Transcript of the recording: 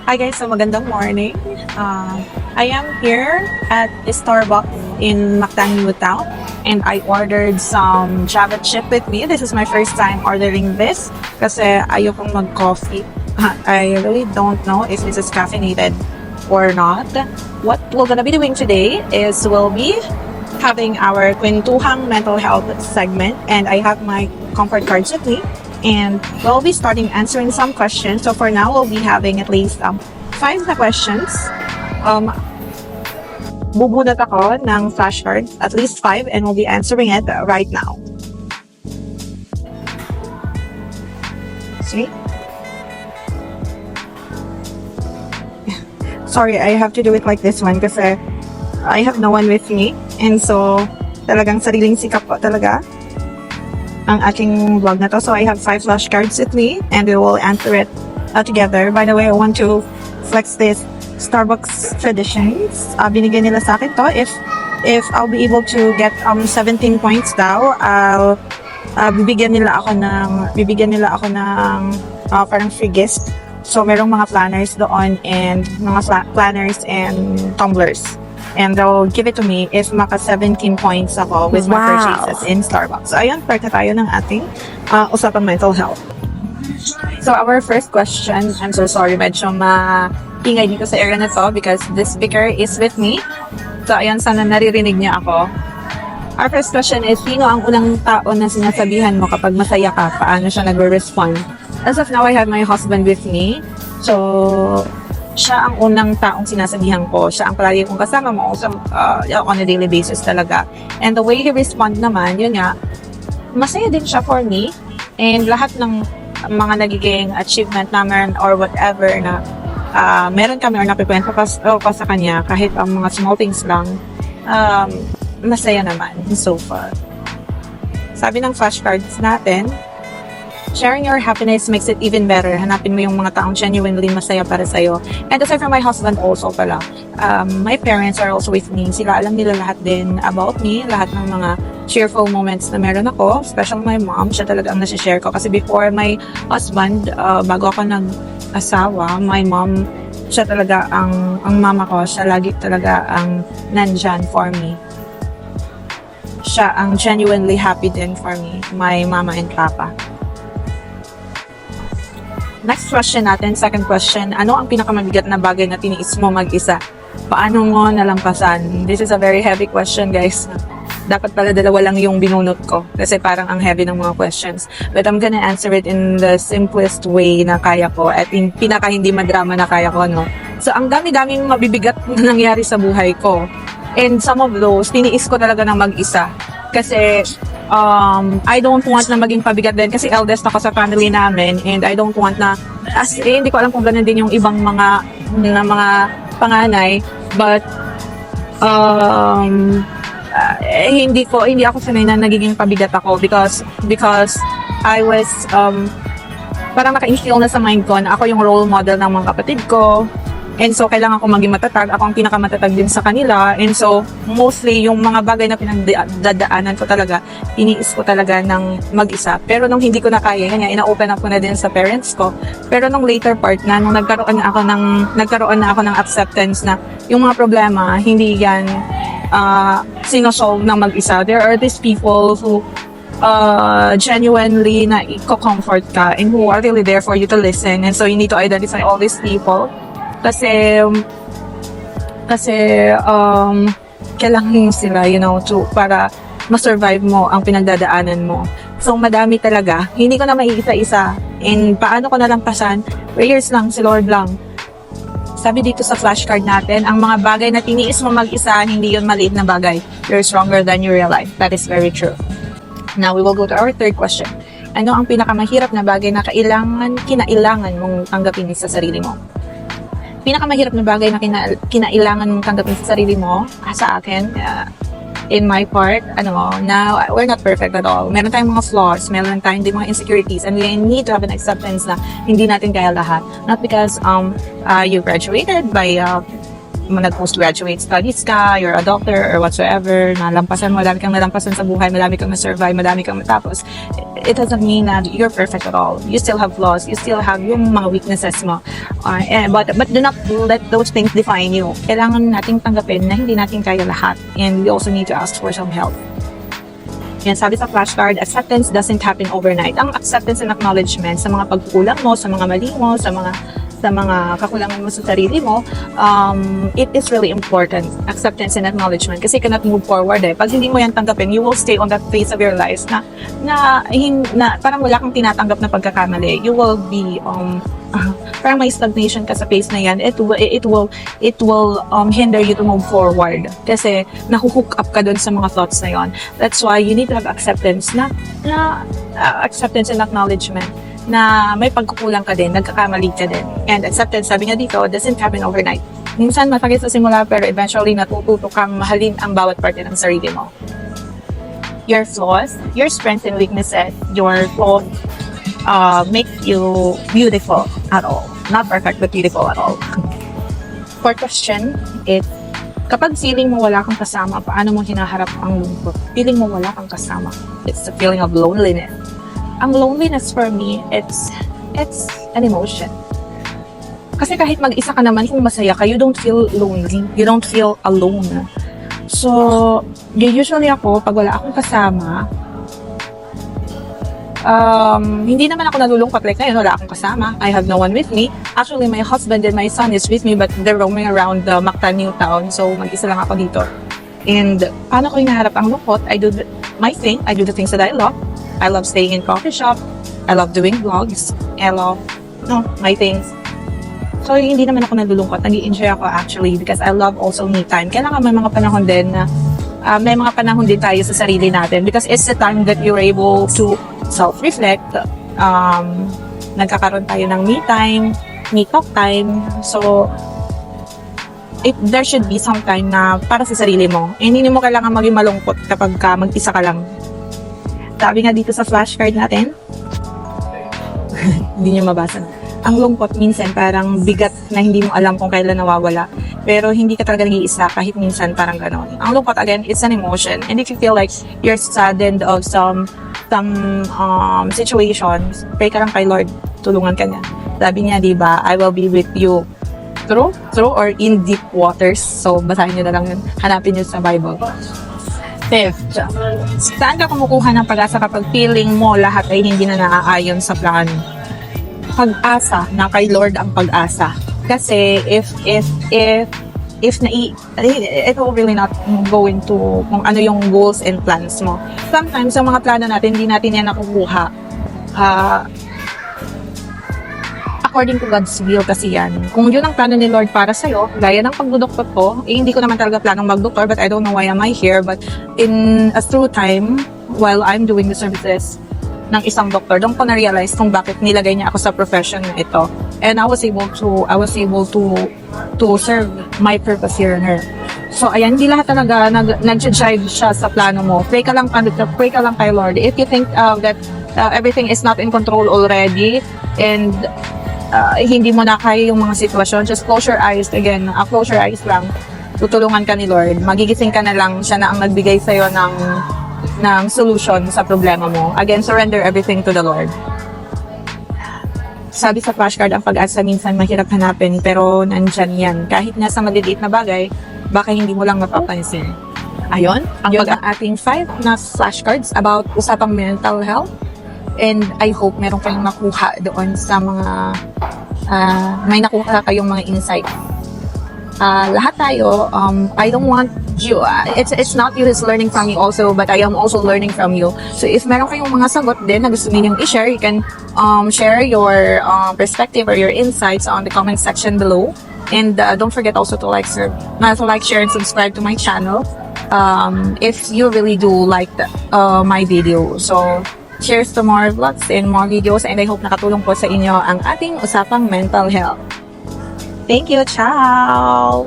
Hi guys, so magandang morning. I am here at Starbucks in Mactan, Town, and I ordered some Java chip with me. This is my first time ordering this kasi ayokong mag-coffee. I really don't know if this is caffeinated or not. What we're gonna be doing today is we'll be having our Kwentuhang mental health segment, and I have my comfort cards with me. And we'll be starting answering some questions. So for now, we'll be having at least 5 na questions. Bubunot ako ng flashcards, at least 5, and we'll be answering it right now. See? Sorry, I have to do it like this one kasi I have no one with me. And so, talagang sariling sikap po talaga ang aking vlog na to. So I have 5 flashcards with me and we will answer it together. By the way, I want to flex this Starbucks traditions. Binigyan nila sa akin to. If I'll be able to get 17 points daw, bibigyan nila ako ng parang free gift. So merong mga planners doon and mga planners and tumblers. And they'll give it to me if maka 17 points ako with my purchases in Starbucks. So, ayan, part na tayo ng ating usapang mental health. So, our first question, I'm so sorry, medyo maingay dito sa area na to because this speaker is with me. So, ayan, sana naririnig niya ako. Our first question is, sino ang unang tao na sinasabihan mo kapag masaya ka? Paano siya nagre-respond? As of now, I have my husband with me. So, siya ang unang taong sinasabihan ko. Siya ang palagi kong kasama mo on a daily basis talaga. And the way he respond naman, yun nga, masaya din siya for me. And lahat ng mga nagiging achievement namin or whatever na meron kami or napikwento ko sa kanya, kahit ang mga small things lang, masaya naman so far. Sabi ng flashcards natin, sharing your happiness makes it even better. Hanapin mo yung mga taong genuinely masaya para sa'yo. And aside from my husband also pala, my parents are also with me. Sila alam nila lahat din about me, lahat ng mga cheerful moments na meron ako. Especially my mom, siya talaga ang nasi-share ko. Kasi before my husband, bago ako nag-asawa, my mom, siya talaga ang mama ko. Siya lagi talaga ang nandyan for me. Siya ang genuinely happy din for me, my mama and papa. Next question natin, second question, ano ang pinakamabigat na bagay na tiniis mo mag-isa? Paano mo nalampasan? This is a very heavy question, guys. Dapat pala dalawa lang yung binunot ko kasi parang ang heavy ng mga questions. But I'm gonna answer it in the simplest way na kaya ko at yung pinaka hindi madrama na kaya ko, no? So, ang dami-daming mabibigat na nangyari sa buhay ko. And some of those, tiniis ko talaga ng mag-isa. Kasi, I don't want na maging pabigat din kasi eldest ako sa family namin and I don't want na hindi ko alam kung ganun din yung ibang mga panganay, but hindi ako sanay na nagiging pabigat ako because I was parang naka-instill na sa mind ko na ako yung role model ng mga kapatid ko. And so, kailangan ko maging matatag. Ako ang pinakamatatag din sa kanila. And so, mostly, yung mga bagay na pinagdadaanan ko talaga, iniis ko talaga ng mag-isa. Pero nung hindi ko na kaya, ina-open up ko na din sa parents ko. Pero nung later part na, nung nagkaroon na ako ng acceptance na yung mga problema, hindi yan sinosolve ng mag-isa. There are these people who genuinely na i-comfort ka and who are really there for you to listen. And so, you need to identify all these people. Kasi kailangan sila, para ma-survive mo ang pinagdadaanan mo. So, madami talaga. Hindi ko na maiisa-isa. And paano ko nalampasan? Prayers lang, si Lord lang. Sabi dito sa flashcard natin, ang mga bagay na tiniis mo mag-isa, hindi yun maliit na bagay. You're stronger than you realize. That is very true. Now, we will go to our third question. Ano ang pinakamahirap na bagay na kinailangan mong tanggapin sa sarili mo? Pinakamahirap na bagay na kinailangan mong tanggapin sa sarili mo, sa akin, in my part, now, we're not perfect at all. Meron tayong mga flaws, meron tayong mga insecurities, and we need to have an acceptance na hindi natin kaya lahat. Not because you graduated by nag-postgraduate studies ka, you're a doctor or whatsoever, madami kang nalampasan sa buhay, madami kang na-survive, madami kang matapos, it doesn't mean that you're perfect at all. You still have flaws, you still have yung mga weaknesses mo. But do not let those things define you. Kailangan nating tanggapin na hindi natin kaya lahat, and we also need to ask for some help. Yan, sabi sa flashcard, acceptance doesn't happen overnight. Ang acceptance and acknowledgement sa mga pagkukulang mo, sa mga mali mo, sa mga kakulangan mo sa sarili mo, it is really important, acceptance and acknowledgement, kasi you cannot move forward Pag hindi mo yan tanggapin, you will stay on that phase of your life na parang wala kang tinatanggap na pagkakamali. You will be, parang may stagnation ka sa phase na yan. It will hinder you to move forward kasi nahuhook up ka dun sa mga thoughts na yon. That's why you need to have acceptance acceptance and acknowledgement na may pagkukulang ka din, nagkakamali ka din. And acceptance, sabi nga dito, doesn't happen overnight. Minsan masakit sa simula, pero eventually natututo kang mahalin ang bawat parte ng sarili mo. Your flaws, your strengths and weaknesses, your flaws make you beautiful at all. Not perfect, but beautiful at all. Fourth question is, kapag feeling mo wala kang kasama, paano mo hinaharap ang lungkot? Feeling mo wala kang kasama. It's the feeling of loneliness. Ang loneliness for me, it's an emotion. Kasi kahit mag-isa ka naman, kung masaya ka, you don't feel lonely. You don't feel alone. So, usually ako, pag wala akong kasama, hindi naman ako nalulungkot. Like ngayon, wala akong kasama. I have no one with me. Actually, my husband and my son is with me, but they're roaming around the Mactan New Town. So, mag-isa lang ako dito. And paano ko hinaharap ang lungkot? I do my thing. I do the things that I love. I love staying in coffee shop. I love doing vlogs. I love, my things. So, hindi naman ako nalulungkot. Nag-i-enjoy ako actually because I love also me time. Kailangan may mga panahon din na may mga panahon din tayo sa sarili natin because it's the time that you're able to self-reflect. Nagkakaroon tayo ng me time, me talk time. So, there should be some time na para sa sarili mo. Hindi mo kailangan maging malungkot kapag mag-isa ka lang. Sabi nga dito sa flashcard natin, hindi niyo mabasa. Ang lungkot minsan parang bigat na hindi mo alam kung kailan nawawala. Pero hindi ka talaga nag-iisa kahit minsan parang gano'n. Ang lungkot, again, it's an emotion. And if you feel like you're saddened of some situations, pray ka lang kay Lord. Tulungan ka niya. Sabi niya, diba, I will be with you through or in deep waters. So, basahin niyo na lang yun. Hanapin niyo sa Bible. Fifth, saan ka kumukuha ng pag-asa kapag feeling mo lahat ay hindi na naaayon sa plano? Pag-asa, na kay Lord ang pag-asa. Kasi if it will really not go into kung ano yung goals and plans mo. Sometimes, yung mga plano natin, hindi natin yan nakukuha. According to God's will kasi yan. Kung yun ang plano ni Lord para sa'yo, gaya ng pagdudoktor ko, hindi ko naman talaga planong magdoktor, but I don't know why am I here. But through time, while I'm doing the services ng isang doktor, doon ko na-realize kung bakit nilagay niya ako sa profession na ito. And I was able to serve my purpose here on earth. So, ayan, hindi lahat talaga nag-jive siya sa plano mo. Pray ka lang kay Lord. If you think that everything is not in control already, and hindi mo na kaya yung mga sitwasyon, just close your eyes again. Close your eyes lang. Tutulungan ka ni Lord. Magigising ka na lang. Siya na ang nagbigay sa'yo ng solution sa problema mo. Again, surrender everything to the Lord. Sabi sa flashcard, ang pag-asa minsan mahirap hanapin, pero nandyan yan. Kahit nasa maliliit na bagay, baka hindi mo lang mapapansin. Ayun, ang ating 5 na flashcards about usapang mental health. And I hope meron kayong nakuha doon sa mga may nakuha kayong mga insight. Lahat tayo, I don't want you, it's not you who's learning from me also, but I am also learning from you. So if meron kayong mga sagot din na gusto ninyong i-share, you can share your perspective or your insights on the comment section below. And don't forget also to like, share, and subscribe to my channel if you really do like my video. So, cheers to more vlogs and more videos, and I hope nakatulong po sa inyo ang ating usapang mental health. Thank you, ciao!